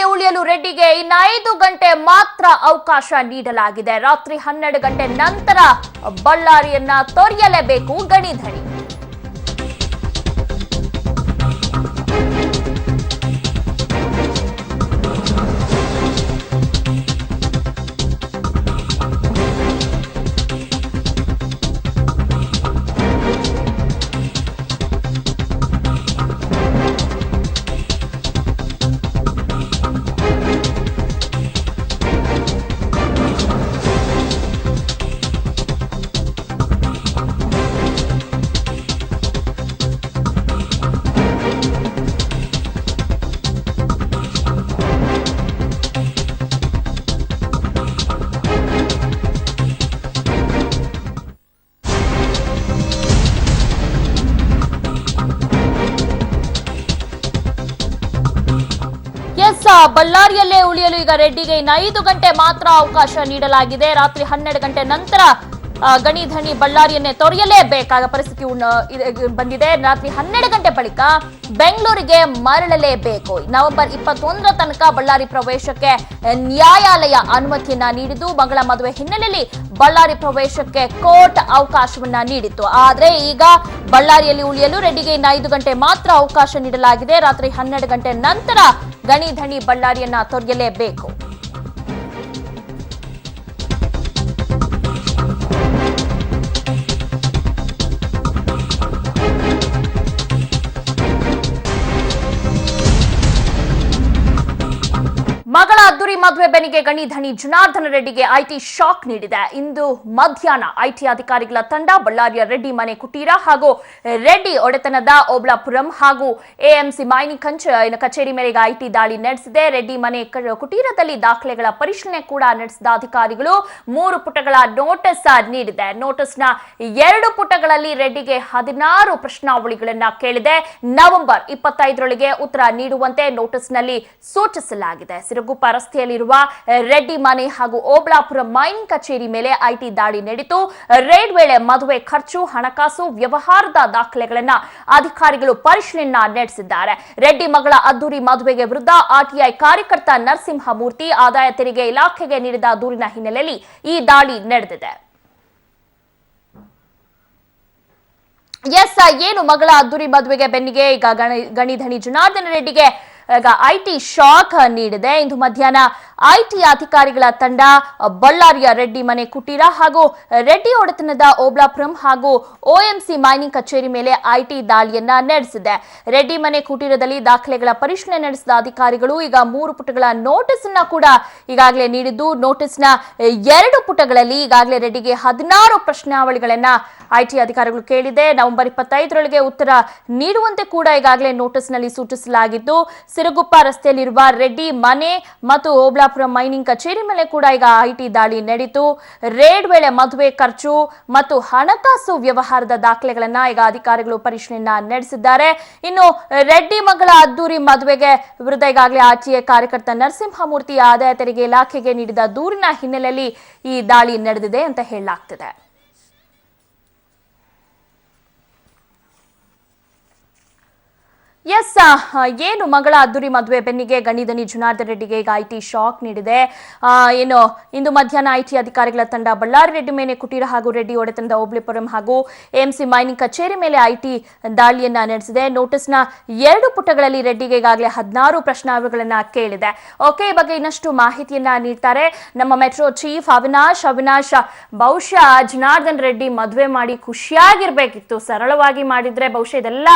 ಬಳ್ಳಾರಿಯಲ್ಲಿ ಉಳಿಯಲು ರೆಡ್ಡಿಗೆ ಇನ್ನು 5 ಗಂಟೆ ಮಾತ್ರ ಅವಕಾಶ ನೀಡಲಾಗಿದೆ. ರಾತ್ರಿ 12 ಗಂಟೆ ನಂತರ ಬಳ್ಳಾರಿಯನ್ನ ತೊರೆಯಲೇಬೇಕು ಗಣಿಧಣಿ. ಬಳ್ಳಾರಿಯಲ್ಲೇ ಉಳಿಯಲು ಈಗ ರೆಡ್ಡಿಗೆ ಇನ್ನು 5 ಗಂಟೆ ಮಾತ್ರ ಅವಕಾಶ ನೀಡಲಾಗಿದೆ. ರಾತ್ರಿ 12 ಗಂಟೆ ನಂತರ ಗಣಿಧಣಿ ಬಳ್ಳಾರಿಯನ್ನೇ ತೊರೆಯಲೇಬೇಕಾದ ಪರಿಸ್ಥಿತಿ ಬಂದಿದೆ. ರಾತ್ರಿ 12 ಗಂಟೆ ಬಳಿಕ ಬೆಂಗಳೂರಿಗೆ ಮರಳಲೇಬೇಕು. ನವೆಂಬರ್ 21ರ ತನಕ ಬಳ್ಳಾರಿ ಪ್ರವೇಶಕ್ಕೆ ನ್ಯಾಯಾಲಯ ಅನುಮತಿಯನ್ನ ನೀಡಿದ್ದು, ಮಗಳ ಮದುವೆ ಹಿನ್ನೆಲೆಯಲ್ಲಿ ಬಳ್ಳಾರಿ ಪ್ರವೇಶಕ್ಕೆ ಕೋರ್ಟ್ ಅವಕಾಶವನ್ನ ನೀಡಿತ್ತು. ಆದ್ರೆ ಈಗ ಬಳ್ಳಾರಿಯಲ್ಲಿ ಉಳಿಯಲು ರೆಡ್ಡಿಗೆ ಇನ್ನು 5 ಗಂಟೆ ಮಾತ್ರ ಅವಕಾಶ ನೀಡಲಾಗಿದೆ. ರಾತ್ರಿ 12 ಗಂಟೆ ನಂತರ ಗಣಿಧಣಿ ಬಳ್ಳಾರಿಯನ್ನ ತೊರೆಯಲೇಬೇಕು. ಮಗಳ ಅದ್ದೂರಿ ಮದುವೆ ಬೆನ್ನಿಗೆ ಗಣಿಧಣಿ ಜನಾರ್ದನ ರೆಡ್ಡಿಗೆ ಐಟಿ ಶಾಕ್ ನೀಡಿದೆ. ಇಂದು ಮಧ್ಯಾಹ್ನ ಐಟಿ ಅಧಿಕಾರಿಗಳ ತಂಡ ಬಳ್ಳಾರಿಯ ರೆಡ್ಡಿ ಮನೆ ಕುಟೀರ ಹಾಗೂ ರೆಡ್ಡಿ ಒಡೆತನದ ಓಬ್ಳಾಪುರಂ ಹಾಗೂ ಎಎಂಸಿ ಮೈನಿಂಗ್ ಕಚೇರಿ ಮೇರೆಗೆ ಐಟಿ ದಾಳಿ ನಡೆಸಿದೆ. ರೆಡ್ಡಿ ಮನೆ ಕುಟೀರದಲ್ಲಿ ದಾಖಲೆಗಳ ಪರಿಶೀಲನೆ ಕೂಡ ನಡೆಸಿದ ಅಧಿಕಾರಿಗಳು 3 ಪುಟಗಳ ನೋಟಿಸ್ ನೀಡಿದೆ. ನೋಟಿಸ್ನ 2 ಪುಟಗಳಲ್ಲಿ ರೆಡ್ಡಿಗೆ 16 ಪ್ರಶ್ನಾವಳಿಗಳನ್ನ ಕೇಳಿದೆ. ನವೆಂಬರ್ 25ರೊಳಗೆ ಉತ್ತರ ನೀಡುವಂತೆ ನೋಟಿಸ್ನಲ್ಲಿ ಸೂಚಿಸಲಾಗಿದೆ. ಸಿರುಗುಪ್ಪ ರಸ್ತೆಯಲ್ಲಿರುವ ರೆಡ್ಡಿ ಮನೆ ಹಾಗೂ ಓಬ್ಳಾಪುರ ಮೈನಿಂಗ್ ಕಚೇರಿ ಮೇಲೆ ಐಟಿ ದಾಳಿ ನಡೆಯಿತು. ರೇಡ್ ವೇಳೆ ಮದುವೆ ಖರ್ಚು, ಹಣಕಾಸು ವ್ಯವಹಾರದ ದಾಖಲೆಗಳನ್ನು ಅಧಿಕಾರಿಗಳು ಪರಿಶೀಲನೆ ನಡೆಸಿದ್ದಾರೆ. ರೆಡ್ಡಿ ಮಗಳ ಅದ್ದೂರಿ ಮದುವೆಗೆ ವಿರುದ್ಧ ಆರ್ಟಿಐ ಕಾರ್ಯಕರ್ತ ನರಸಿಂಹಮೂರ್ತಿ ಆದಾಯ ತೆರಿಗೆ ಇಲಾಖೆಗೆ ನೀಡಿದ ದೂರಿನ ಹಿನ್ನೆಲೆಯಲ್ಲಿ ಈ ದಾಳಿ ನಡೆದಿದೆ. ಏನು ಮಗಳ ಅದ್ದೂರಿ ಮದುವೆಗೆ ಬೆನ್ನಿಗೆ ಈಗ ಗಣಿಧಣಿ ಜನಾರ್ದನ ರೆಡ್ಡಿಗೆ ಐಟಿ ಶಾಕ್ ನೀಡಿದೆ. ಇಂದು ಮಧ್ಯಾಹ್ನ ಐಟಿ ಅಧಿಕಾರಿಗಳ ತಂಡ ಬಳ್ಳಾರಿಯ ರೆಡ್ಡಿ ಮನೆ ಕುಟೀರ ಹಾಗೂ ರೆಡ್ಡಿ ಒಡೆತನದ ಓಬ್ಳಾಪುರಂ ಹಾಗೂ ಒಎಂಸಿ ಮೈನಿಂಗ್ ಕಚೇರಿ ಮೇಲೆ ಐಟಿ ದಾಳಿಯನ್ನ ನಡೆಸಿದೆ. ರೆಡ್ಡಿ ಮನೆ ಕುಟೀರದಲ್ಲಿ ದಾಖಲೆಗಳ ಪರಿಶೀಲನೆ ನಡೆಸಿದ ಅಧಿಕಾರಿಗಳು ಈಗ 3 ಪುಟಗಳ ನೋಟಿಸ್ ಅನ್ನ ಕೂಡ ಈಗಾಗಲೇ ನೀಡಿದ್ದು, ನೋಟಿಸ್ನ 2 ಪುಟಗಳಲ್ಲಿ ಈಗಾಗಲೇ ರೆಡ್ಡಿಗೆ 16 ಪ್ರಶ್ನಾವಳಿಗಳನ್ನ ಐಟಿ ಅಧಿಕಾರಿಗಳು ಕೇಳಿದೆ. ನವೆಂಬರ್ 25ರೊಳಗೆ ಉತ್ತರ ನೀಡುವಂತೆ ಕೂಡ ಈಗಾಗಲೇ ನೋಟಿಸ್ನಲ್ಲಿ ಸೂಚಿಸಲಾಗಿದ್ದು, ಸಿರುಗುಪ್ಪ ರಸ್ತೆಯಲ್ಲಿರುವ ರೆಡ್ಡಿ ಮನೆ ಮತ್ತು ಓಬ್ಳಾಪುರ ಮೈನಿಂಗ್ ಕಚೇರಿ ಮೇಲೆ ಕೂಡ ಈಗ ಐಟಿ ದಾಳಿ ನಡೆಯಿತು. ರೇಡ್ ವೇಳೆ ಮದುವೆ ಖರ್ಚು ಮತ್ತು ಹಣಕಾಸು ವ್ಯವಹಾರದ ದಾಖಲೆಗಳನ್ನ ಈಗ ಅಧಿಕಾರಿಗಳು ಪರಿಶೀಲನೆ ನಡೆಸಿದ್ದಾರೆ. ಇನ್ನು ರೆಡ್ಡಿ ಮಗಳ ಅದ್ದೂರಿ ಮದುವೆಗೆ ವಿರುದ್ಧ ಈಗಾಗಲೇ ಆರ್ಟಿಐ ಕಾರ್ಯಕರ್ತ ನರಸಿಂಹಮೂರ್ತಿ ಆದಾಯ ತೆರಿಗೆ ಇಲಾಖೆಗೆ ನೀಡಿದ ದೂರಿನ ಹಿನ್ನೆಲೆಯಲ್ಲಿ ಈ ದಾಳಿ ನಡೆದಿದೆ ಅಂತ ಹೇಳಲಾಗ್ತಿದೆ. ಏನು ಮಗಳ ಅದ್ದೂರಿ ಮದುವೆ ಬೆನ್ನಿಗೆ ಗಣಿಧಣಿ ಜನಾರ್ದನ ರೆಡ್ಡಿಗೆ ಈಗ ಐಟಿ ಶಾಕ್ ನೀಡಿದೆ. ಇಂದು ಮಧ್ಯಾಹ್ನ ಐಟಿ ಅಧಿಕಾರಿಗಳ ತಂಡ ಬಳ್ಳಾರಿ ರೆಡ್ಡಿ ಮನೆ ಕುಟೀರ ಹಾಗೂ ರೆಡ್ಡಿ ಒಡೆತನದ ಓಬ್ಳಾಪುರಂ ಹಾಗೂ ಎಎಂಸಿ ಮೈನಿಂಗ್ ಕಚೇರಿ ಮೇಲೆ ಐಟಿ ದಾಳಿಯನ್ನ ನಡೆಸಿದೆ. ನೋಟಿಸ್ನ 2 ಪುಟಗಳಲ್ಲಿ ರೆಡ್ಡಿಗೆ ಈಗಾಗಲೇ 16 ಪ್ರಶ್ನಾವಳಿಗಳನ್ನ ಕೇಳಿದೆ. ಈ ಬಗ್ಗೆ ಇನ್ನಷ್ಟು ಮಾಹಿತಿಯನ್ನ ನೀಡ್ತಾರೆ ನಮ್ಮ ಮೆಟ್ರೋ ಚೀಫ್ ಅವಿನಾಶ್. ಬಹುಶಃ ಜನಾರ್ದನ್ ರೆಡ್ಡಿ ಮದುವೆ ಮಾಡಿ ಖುಷಿಯಾಗಿರ್ಬೇಕಿತ್ತು, ಸರಳವಾಗಿ ಮಾಡಿದ್ರೆ ಬಹುಶಃ ಇದೆಲ್ಲ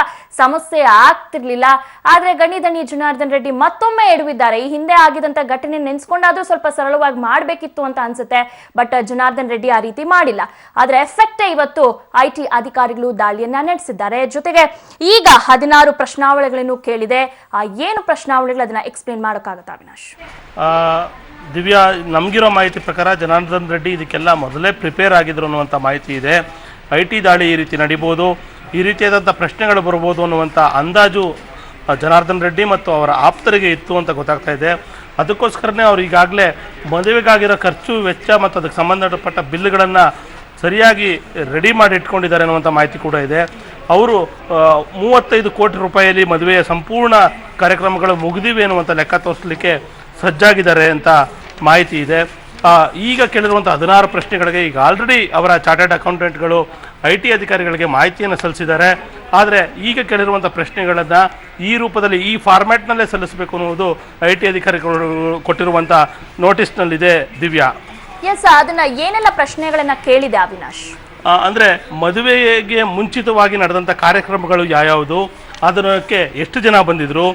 ಸಮಸ್ಯೆ ಆಗ್ತಿರ್ಲಿಲ್ಲ. ಆದ್ರೆ ಗಣಿಧಣಿ ಜನಾರ್ದನ್ ರೆಡ್ಡಿ ಮತ್ತೊಮ್ಮೆ ಎಡವಿದ್ದಾರೆ. ಈ ಹಿಂದೆ ಆಗಿದಂತ ಘಟನೆ ನೆನೆಸ್ಕೊಂಡಾದ್ರೂ ಸ್ವಲ್ಪ ಸರಳವಾಗಿ ಮಾಡಬೇಕಿತ್ತು ಅಂತ ಅನ್ಸುತ್ತೆ. ಬಟ್ ಜನಾರ್ದನ್ ರೆಡ್ಡಿ ಆ ರೀತಿ ಮಾಡಿಲ್ಲ. ಆದ್ರೆ ಎಫೆಕ್ಟ್ ಇವತ್ತು ಐಟಿ ಅಧಿಕಾರಿಗಳು ದಾಳಿಯನ್ನ ನಡೆಸಿದ್ದಾರೆ. ಜೊತೆಗೆ ಈಗ 16 ಪ್ರಶ್ನಾವಳಿಗಳನ್ನು ಕೇಳಿದೆ. ಏನು ಪ್ರಶ್ನಾವಳಿಗಳು ಅದನ್ನ ಎಕ್ಸ್ಪ್ಲೇನ್ ಮಾಡೋಕ್ಕಾಗತ್ತಾ ಅವಿನಾಶ್? ದಿವ್ಯಾ, ನಮಗಿರೋ ಮಾಹಿತಿ ಪ್ರಕಾರ ಜನಾರ್ದನ್ ರೆಡ್ಡಿ ಇದಕ್ಕೆಲ್ಲ ಮೊದಲೇ ಪ್ರಿಪೇರ್ ಆಗಿದ್ರು ಅನ್ನುವಂಥ ಮಾಹಿತಿ ಇದೆ. ಐಟಿ ದಾಳಿ ಈ ರೀತಿ ನಡೀಬೋದು, ಈ ರೀತಿಯಾದಂಥ ಪ್ರಶ್ನೆಗಳು ಬರ್ಬೋದು ಅನ್ನುವಂಥ ಅಂದಾಜು ಜನಾರ್ದನ್ ರೆಡ್ಡಿ ಮತ್ತು ಅವರ ಆಪ್ತರಿಗೆ ಇತ್ತು ಅಂತ ಗೊತ್ತಾಗ್ತಾ ಇದೆ. ಅದಕ್ಕೋಸ್ಕರನೇ ಅವರು ಈಗಾಗಲೇ ಮದುವೆಗಾಗಿರೋ ಖರ್ಚು ವೆಚ್ಚ ಮತ್ತು ಅದಕ್ಕೆ ಸಂಬಂಧಪಟ್ಟ ಬಿಲ್ಗಳನ್ನು ಸರಿಯಾಗಿ ರೆಡಿ ಮಾಡಿ ಇಟ್ಕೊಂಡಿದ್ದಾರೆ ಅನ್ನುವಂಥ ಮಾಹಿತಿ ಕೂಡ ಇದೆ. ಅವರು 35 ಕೋಟಿ ರೂಪಾಯಿಯಲ್ಲಿ ಮದುವೆಯ ಸಂಪೂರ್ಣ ಕಾರ್ಯಕ್ರಮಗಳು ಮುಗಿದಿವೆ ಅನ್ನುವಂಥ ಲೆಕ್ಕ ತೋರಿಸಲಿಕ್ಕೆ ಸಜ್ಜಾಗಿದ್ದಾರೆ ಅಂತ ಮಾಹಿತಿ ಇದೆ. ಈಗ ಕೇಳಿರುವಂಥ 16 ಪ್ರಶ್ನೆಗಳಿಗೆ ಈಗ ಆಲ್ರೆಡಿ ಅವರ ಚಾರ್ಟರ್ಡ್ ಅಕೌಂಟೆಂಟ್ಗಳು IT ಅಧಿಕಾರಿಗಳಿಗೆ ಮಾಹಿತಿಯನ್ನು ಸಲ್ಲಿಸಿದ್ದಾರೆ. ಆದರೆ ಈಗ ಕೇಳಿರುವಂಥ ಪ್ರಶ್ನೆಗಳನ್ನು ಈ ರೂಪದಲ್ಲಿ ಈ ಫಾರ್ಮ್ಯಾಟ್ನಲ್ಲೇ ಸಲ್ಲಿಸಬೇಕು ಅನ್ನುವುದು IT ಅಧಿಕಾರಿಗಳು ಕೊಟ್ಟಿರುವಂಥ ನೋಟಿಸ್ನಲ್ಲಿದೆ. ದಿವ್ಯಾ, ಎಸ್, ಅದನ್ನ ಏನೆಲ್ಲ ಪ್ರಶ್ನೆಗಳನ್ನ ಕೇಳಿದೆ ಅವಿನಾಶ್? ಅಂದರೆ ಮದುವೆಗೆ ಮುಂಚಿತವಾಗಿ ನಡೆದಂಥ ಕಾರ್ಯಕ್ರಮಗಳು ಯಾವ್ಯಾವುದು, ಅದಕ್ಕೆ ಎಷ್ಟು ಜನ ಬಂದಿದ್ರು,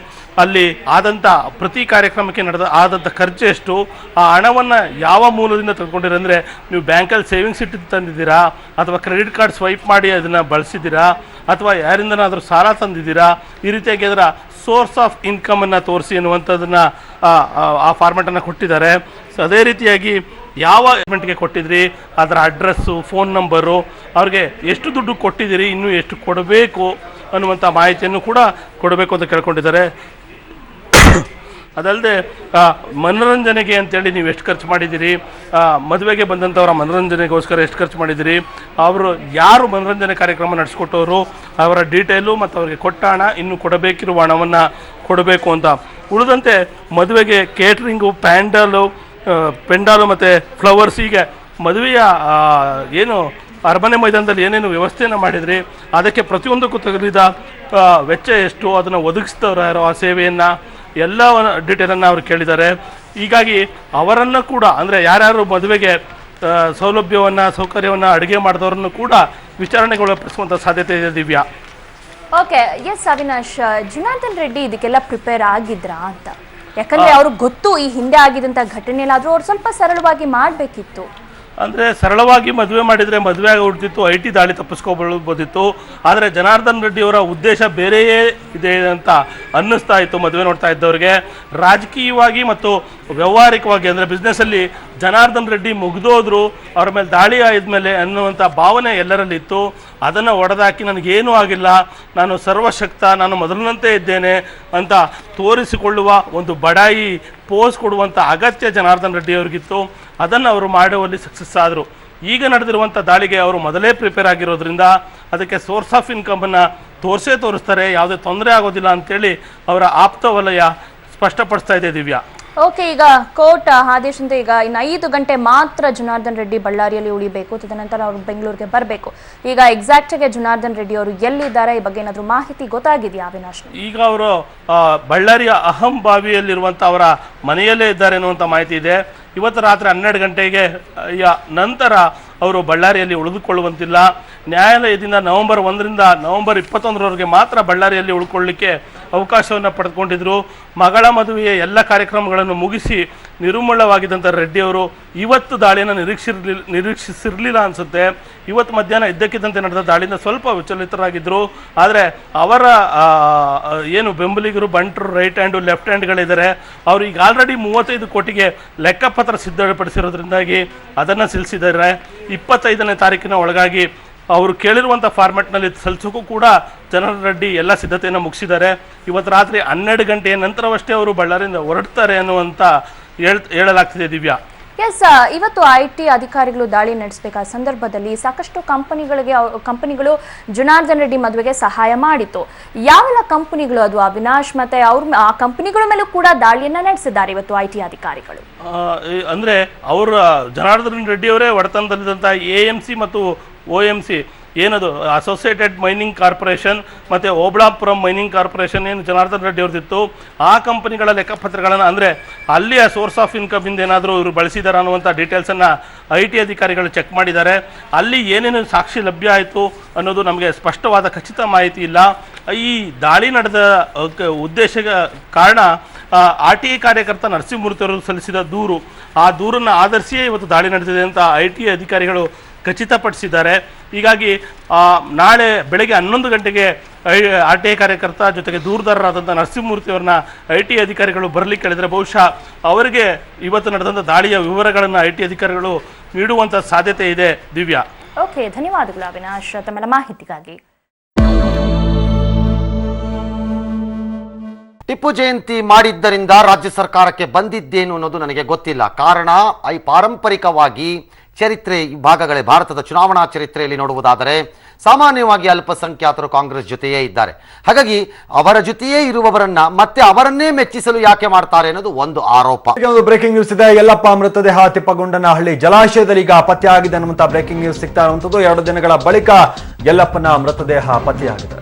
ಅಲ್ಲಿ ಆದಂಥ ಪ್ರತಿ ಕಾರ್ಯಕ್ರಮಕ್ಕೆ ಆದಂಥ ಖರ್ಚು ಎಷ್ಟು, ಆ ಹಣವನ್ನು ಯಾವ ಮೂಲದಿಂದ ತೆಗೆದುಕೊಂಡಿರ, ಅಂದರೆ ನೀವು ಬ್ಯಾಂಕಲ್ಲಿ ಸೇವಿಂಗ್ಸ್ ಇಟ್ಟು ತಂದಿದ್ದೀರಾ ಅಥವಾ ಕ್ರೆಡಿಟ್ ಕಾರ್ಡ್ ಸ್ವೈಪ್ ಮಾಡಿ ಅದನ್ನು ಬಳಸಿದ್ದೀರಾ ಅಥವಾ ಯಾರಿಂದನಾದರೂ ಸಾಲ ತಂದಿದ್ದೀರಾ, ಈ ರೀತಿಯಾಗಿ ಅದರ ಸೋರ್ಸ್ ಆಫ್ ಇನ್ಕಮನ್ನು ತೋರಿಸಿ ಅನ್ನುವಂಥದ್ದನ್ನು ಆ ಫಾರ್ಮೆಟನ್ನು ಕೊಟ್ಟಿದ್ದಾರೆ. ಸೊ ಅದೇ ರೀತಿಯಾಗಿ ಯಾವ ಇವೆಂಟ್ಗೆ ಕೊಟ್ಟಿದ್ರಿ, ಅದರ ಅಡ್ರೆಸ್ಸು, ಫೋನ್ ನಂಬರು, ಅವ್ರಿಗೆ ಎಷ್ಟು ದುಡ್ಡು ಕೊಟ್ಟಿದ್ದೀರಿ, ಇನ್ನೂ ಎಷ್ಟು ಕೊಡಬೇಕು ಅನ್ನುವಂಥ ಮಾಹಿತಿಯನ್ನು ಕೂಡ ಕೊಡಬೇಕು ಅಂತ ಕೇಳ್ಕೊಂಡಿದ್ದಾರೆ. ಅದಲ್ಲದೆ ಮನೋರಂಜನೆಗೆ ಅಂತೇಳಿ ನೀವು ಎಷ್ಟು ಖರ್ಚು ಮಾಡಿದ್ದೀರಿ, ಮದುವೆಗೆ ಬಂದಂಥವರ ಮನೋರಂಜನೆಗೋಸ್ಕರ ಎಷ್ಟು ಖರ್ಚು ಮಾಡಿದ್ದೀರಿ, ಅವರು ಯಾರು ಮನೋರಂಜನೆ ಕಾರ್ಯಕ್ರಮ ನಡೆಸ್ಕೊಟ್ಟವರು, ಅವರ ಡೀಟೇಲು ಮತ್ತು ಅವರಿಗೆ ಕೊಟ್ಟ ಹಣ, ಇನ್ನು ಕೊಡಬೇಕಿರುವ ಹಣವನ್ನು ಕೊಡಬೇಕು ಅಂತ. ಉಳಿದಂತೆ ಮದುವೆಗೆ ಕೇಟ್ರಿಂಗು, ಪೆಂಡಾಲು ಮತ್ತು ಫ್ಲವರ್ಸ್, ಹೀಗೆ ಮದುವೆಯ ಏನು ಅರಮನೆ ಮೈದಾನದಲ್ಲಿ ಏನೇನು ವ್ಯವಸ್ಥೆಯನ್ನು ಮಾಡಿದ್ರಿ, ಅದಕ್ಕೆ ಪ್ರತಿಯೊಂದಕ್ಕೂ ತಗಲಿದ ವೆಚ್ಚ ಎಷ್ಟು, ಅದನ್ನು ಒದಗಿಸಿದವರು ಯಾರೋ, ಆ ಸೇವೆಯನ್ನು ಎಲ್ಲ ಡೀಟೇಲನ್ನು ಅವರು ಕೇಳಿದ್ದಾರೆ. ಹೀಗಾಗಿ ಅವರನ್ನು ಕೂಡ, ಅಂದರೆ ಯಾರ್ಯಾರು ಮದುವೆಗೆ ಸೌಲಭ್ಯವನ್ನು, ಸೌಕರ್ಯವನ್ನು, ಅಡುಗೆ ಮಾಡಿದವರನ್ನು ಕೂಡ ವಿಚಾರಣೆಗೊಳಪಡಿಸುವಂಥ ಸಾಧ್ಯತೆ ಇದೆ. ದಿವ್ಯಾ, ಓಕೆ, ಎಸ್ ಅವಿನಾಶ್, ಜನಾರ್ದನ್ ರೆಡ್ಡಿ ಇದಕ್ಕೆಲ್ಲ ಪ್ರಿಪೇರ್ ಆಗಿದ್ರಾ ಅಂತ? ಯಾಕಂದ್ರೆ ಅವ್ರಿಗೆ ಗೊತ್ತು ಈ ಹಿಂದೆ ಆಗಿದಂಥ ಘಟನೆಯಲ್ಲಾದರೂ ಅವ್ರು ಸ್ವಲ್ಪ ಸರಳವಾಗಿ ಮಾಡಬೇಕಿತ್ತು. ಅಂದರೆ ಸರಳವಾಗಿ ಮದುವೆ ಮಾಡಿದರೆ ಮದುವೆ ಆಗಿ ಉಳಿದಿತ್ತು, IT ದಾಳಿ ತಪ್ಪಿಸ್ಕೊಳ್ಬೋದಿತ್ತು. ಆದರೆ ಜನಾರ್ದನ್ ರೆಡ್ಡಿಯವರ ಉದ್ದೇಶ ಬೇರೆಯೇ ಇದೆ ಅಂತ ಅನ್ನಿಸ್ತಾ ಇತ್ತು ಮದುವೆ ನೋಡ್ತಾ ಇದ್ದವ್ರಿಗೆ. ರಾಜಕೀಯವಾಗಿ ಮತ್ತು ವ್ಯಾವಹಾರಿಕವಾಗಿ, ಅಂದರೆ ಬಿಸ್ನೆಸ್ಸಲ್ಲಿ ಜನಾರ್ದನ್ ರೆಡ್ಡಿ ಮುಗಿದೋದ್ರು, ಅವ್ರ ಮೇಲೆ ದಾಳಿ ಆದಮೇಲೆ ಅನ್ನುವಂಥ ಭಾವನೆ ಎಲ್ಲರಲ್ಲಿತ್ತು. ಅದನ್ನು ಒಡೆದಾಕಿ ನನಗೇನೂ ಆಗಿಲ್ಲ, ನಾನು ಸರ್ವಶಕ್ತ, ನಾನು ಮೊದಲಿನಂತೆ ಇದ್ದೇನೆ ಅಂತ ತೋರಿಸಿಕೊಳ್ಳುವ ಒಂದು ಬಡಾಯಿ ಪೋಸ್ ಕೊಡುವಂಥ ಅಗತ್ಯ ಜನಾರ್ದನ್ ರೆಡ್ಡಿ ಅವ್ರಿಗಿತ್ತು. ಅದನ್ನು ಅವರು ಮಾಡುವಲ್ಲಿ ಸಕ್ಸಸ್ ಆದರು. ಈಗ ನಡೆದಿರುವಂಥ ದಾಳಿಗೆ ಅವರು ಮೊದಲೇ ಪ್ರಿಪೇರ್ ಆಗಿರೋದ್ರಿಂದ ಅದಕ್ಕೆ ಸೋರ್ಸ್ ಆಫ್ ಇನ್ಕಮನ್ನು ತೋರಿಸ್ತಾರೆ, ಯಾವುದೇ ತೊಂದರೆ ಆಗೋದಿಲ್ಲ ಅಂತೇಳಿ ಅವರ ಆಪ್ತ ವಲಯ ಸ್ಪಷ್ಟಪಡಿಸ್ತಾ ಇದೆ. ದಿವ್ಯಾ, ಓಕೆ, ಈಗ ಕೋರ್ಟ್ ಆದೇಶದಿಂದ ಈಗ ಇನ್ನು 5 ಗಂಟೆ ಮಾತ್ರ ಜನಾರ್ದನ್ ರೆಡ್ಡಿ ಬಳ್ಳಾರಿಯಲ್ಲಿ ಉಳಿಬೇಕು, ತದನಂತರ ಅವರು ಬೆಂಗಳೂರಿಗೆ ಬರಬೇಕು. ಈಗ ಎಕ್ಸಾಕ್ಟಾಗಿ ಜನಾರ್ದನ್ ರೆಡ್ಡಿ ಅವರು ಎಲ್ಲಿದ್ದಾರೆ, ಈ ಬಗ್ಗೆ ಏನಾದರೂ ಮಾಹಿತಿ ಗೊತ್ತಾಗಿದೆಯಾ ಅವಿನಾಶ್? ಈಗ ಅವರು ಬಳ್ಳಾರಿಯ ಅಹಂಭಾವಿಯಲ್ಲಿರುವಂಥ ಅವರ ಮನೆಯಲ್ಲೇ ಇದ್ದಾರೆ ಅನ್ನುವಂಥ ಮಾಹಿತಿ ಇದೆ. ಇವತ್ತು ರಾತ್ರಿ 12 ಗಂಟೆಗೆ ನಂತರ ಅವರು ಬಳ್ಳಾರಿಯಲ್ಲಿ ಉಳಿದುಕೊಳ್ಳುವಂತಿಲ್ಲ. ನ್ಯಾಯಾಲಯದಿಂದ ನವೆಂಬರ್ 1ರಿಂದ ನವೆಂಬರ್ 21ರವರೆಗೆ ಮಾತ್ರ ಬಳ್ಳಾರಿಯಲ್ಲಿ ಉಳ್ಕೊಳ್ಳಿಕ್ಕೆ ಅವಕಾಶವನ್ನು ಪಡೆದುಕೊಂಡಿದ್ದರು. ಮಗಳ ಮದುವೆಯ ಎಲ್ಲ ಕಾರ್ಯಕ್ರಮಗಳನ್ನು ಮುಗಿಸಿ ನಿರುಮ್ಮಳವಾಗಿದ್ದಂಥ ರೆಡ್ಡಿಯವರು ಇವತ್ತು ದಾಳಿಯನ್ನು ನಿರೀಕ್ಷಿಸಿರಲಿಲ್ಲ ಅನಿಸುತ್ತೆ. ಇವತ್ತು ಮಧ್ಯಾಹ್ನ ಇದ್ದಕ್ಕಿದ್ದಂತೆ ನಡೆದ ದಾಳಿಯಿಂದ ಸ್ವಲ್ಪ ವಿಚಲಿತರಾಗಿದ್ದರು. ಆದರೆ ಅವರ ಏನು ಬೆಂಬಲಿಗರು, ಬಂಟರು, ರೈಟ್ ಹ್ಯಾಂಡು, ಲೆಫ್ಟ್ ಹ್ಯಾಂಡ್ಗಳಿದ್ದಾರೆ, ಅವರು ಈಗ ಆಲ್ರೆಡಿ 35 ಕೋಟಿಗೆ ಲೆಕ್ಕಪತ್ರ ಸಿದ್ಧಪಡಿಸಿರೋದ್ರಿಂದಾಗಿ ಅದನ್ನು ಸಲ್ಲಿಸಿದ್ದಾರೆ. 25ನೇ ತಾರೀಕಿನ ಒಳಗಾಗಿ ಅವರು ಕೇಳಿರುವಂಥ ಫಾರ್ಮೆಟ್ನಲ್ಲಿ ಸಲ್ಲಿಸೋಕ್ಕೂ ಕೂಡ ಜನಾರ್ದನ್ ರೆಡ್ಡಿ ಎಲ್ಲ ಸಿದ್ಧತೆಯನ್ನು ಮುಗಿಸಿದ್ದಾರೆ. ಇವತ್ತು ರಾತ್ರಿ 12 ಗಂಟೆಯ ನಂತರವಷ್ಟೇ ಅವರು ಬಳ್ಳಾರಿಯಿಂದ ಹೊರಡ್ತಾರೆ ಅನ್ನುವಂಥ ಹೇಳಲಾಗ್ತಿದೆ. ದಿವ್ಯಾ, ಎಸ್, ಇವತ್ತು IT ಅಧಿಕಾರಿಗಳು ದಾಳಿ ನಡೆಸಬೇಕಾದ ಸಂದರ್ಭದಲ್ಲಿ ಸಾಕಷ್ಟು ಕಂಪನಿಗಳು ಜನಾರ್ದನ್ ರೆಡ್ಡಿ ಮದುವೆಗೆ ಸಹಾಯ ಮಾಡಿತ್ತು. ಯಾವೆಲ್ಲ ಕಂಪನಿಗಳು ಅದು ಅವಿನಾಶ್? ಮತ್ತೆ ಆ ಕಂಪನಿಗಳ ಮೇಲೂ ಕೂಡ ದಾಳಿಯನ್ನ ನಡೆಸಿದ್ದಾರೆ ಇವತ್ತು IT ಅಧಿಕಾರಿಗಳು. ಅಂದರೆ ಅವರ ಜನಾರ್ದನ್ ರೆಡ್ಡಿಯವರೇ ಒಡೆತನದಲ್ಲಿದ್ದಂಥ AMC ಮತ್ತು OMC ಏನದು ಅಸೋಸಿಯೇಟೆಡ್ ಮೈನಿಂಗ್ ಕಾರ್ಪೊರೇಷನ್ ಮತ್ತು ಓಬಳಾಪುರಂ ಮೈನಿಂಗ್ ಕಾರ್ಪೊರೇಷನ್ ಏನು ಜನಾರ್ದನ್ ರೆಡ್ಡಿ ಅವ್ರದ್ದಿತ್ತು, ಆ ಕಂಪನಿಗಳ ಲೆಕ್ಕಪತ್ರಗಳನ್ನು, ಅಂದರೆ ಅಲ್ಲಿಯ ಸೋರ್ಸ್ ಆಫ್ ಇನ್ಕಮಿಂದ ಏನಾದರೂ ಇವರು ಬಳಸಿದ್ದಾರೆ ಅನ್ನುವಂಥ ಡೀಟೇಲ್ಸನ್ನು IT ಅಧಿಕಾರಿಗಳು ಚೆಕ್ ಮಾಡಿದ್ದಾರೆ. ಅಲ್ಲಿ ಏನೇನು ಸಾಕ್ಷಿ ಲಭ್ಯ ಆಯಿತು ಅನ್ನೋದು ನಮಗೆ ಸ್ಪಷ್ಟವಾದ ಖಚಿತ ಮಾಹಿತಿ ಇಲ್ಲ. ಈ ದಾಳಿ ನಡೆದ ಉದ್ದೇಶ ಕಾರಣ RTI ಕಾರ್ಯಕರ್ತ ನರಸಿಂಹಮೂರ್ತಿ ಅವರು ಸಲ್ಲಿಸಿದ ದೂರು, ಆ ದೂರನ್ನು ಆಧರಿಸಿಯೇ ಇವತ್ತು ದಾಳಿ ನಡೆದಿದೆ ಅಂತ IT ಅಧಿಕಾರಿಗಳು ಖಚಿತಪಡಿಸಿದ್ದಾರೆ. ಹೀಗಾಗಿ ನಾಳೆ ಬೆಳಗ್ಗೆ 11 ಗಂಟೆಗೆ RTI ಕಾರ್ಯಕರ್ತ ಜೊತೆಗೆ ದೂರದಾರರಾದಂಥ ನರಸಿಂಹಮೂರ್ತಿ ಅವ್ರನ್ನ IT ಅಧಿಕಾರಿಗಳು ಬರಲಿಕ್ಕೆ ಹೇಳಿದರೆ ಬಹುಶಃ ಅವರಿಗೆ ಇವತ್ತು ನಡೆದಂಥ ದಾಳಿಯ ವಿವರಗಳನ್ನು IT ಅಧಿಕಾರಿಗಳು ನೀಡುವಂಥ ಸಾಧ್ಯತೆ ಇದೆ. ದಿವ್ಯಾ, ಓಕೆ, ಧನ್ಯವಾದಗಳು ಅವಿನಾಶ್ ತಮ್ಮೆಲ್ಲ ಮಾಹಿತಿಗಾಗಿ. ಟಿಪ್ಪು ಜಯಂತಿ ಮಾಡಿದ್ದರಿಂದ ರಾಜ್ಯ ಸರ್ಕಾರಕ್ಕೆ ಬಂದಿದ್ದೇನು ಅನ್ನೋದು ನನಗೆ ಗೊತ್ತಿಲ್ಲ. ಕಾರಣ ಪಾರಂಪರಿಕವಾಗಿ ಚರಿತ್ರೆ ಭಾಗಗಳೇ ಭಾರತದ ಚುನಾವಣಾ ಚರಿತ್ರೆಯಲ್ಲಿ ನೋಡುವುದಾದರೆ ಸಾಮಾನ್ಯವಾಗಿ ಅಲ್ಪಸಂಖ್ಯಾತರು ಕಾಂಗ್ರೆಸ್ ಜೊತೆಯೇ ಇದ್ದಾರೆ. ಹಾಗಾಗಿ ಅವರ ಜೊತೆಯೇ ಇರುವವರನ್ನ ಮತ್ತೆ ಅವರನ್ನೇ ಮೆಚ್ಚಿಸಲು ಯಾಕೆ ಮಾಡ್ತಾರೆ ಅನ್ನೋದು ಒಂದು ಆರೋಪ. ಒಂದು ಬ್ರೇಕಿಂಗ್ ನ್ಯೂಸ್ ಇದೆ. ಯಲ್ಲಪ್ಪ ಮೃತದೇಹ ತಿಪ್ಪಗೊಂಡನಹಳ್ಳಿ ಜಲಾಶಯದಲ್ಲಿ ಈಗ ಪತ್ತೆಯಾಗಿದೆ ಅನ್ನುವಂತ ಬ್ರೇಕಿಂಗ್ ನ್ಯೂಸ್ ಸಿಗ್ತಾ ಇರುವಂತದ್ದು. 2 ದಿನಗಳ ಬಳಿಕ ಯಲ್ಲಪ್ಪನ ಮೃತದೇಹ ಪತ್ತೆಯಾಗಿದೆ.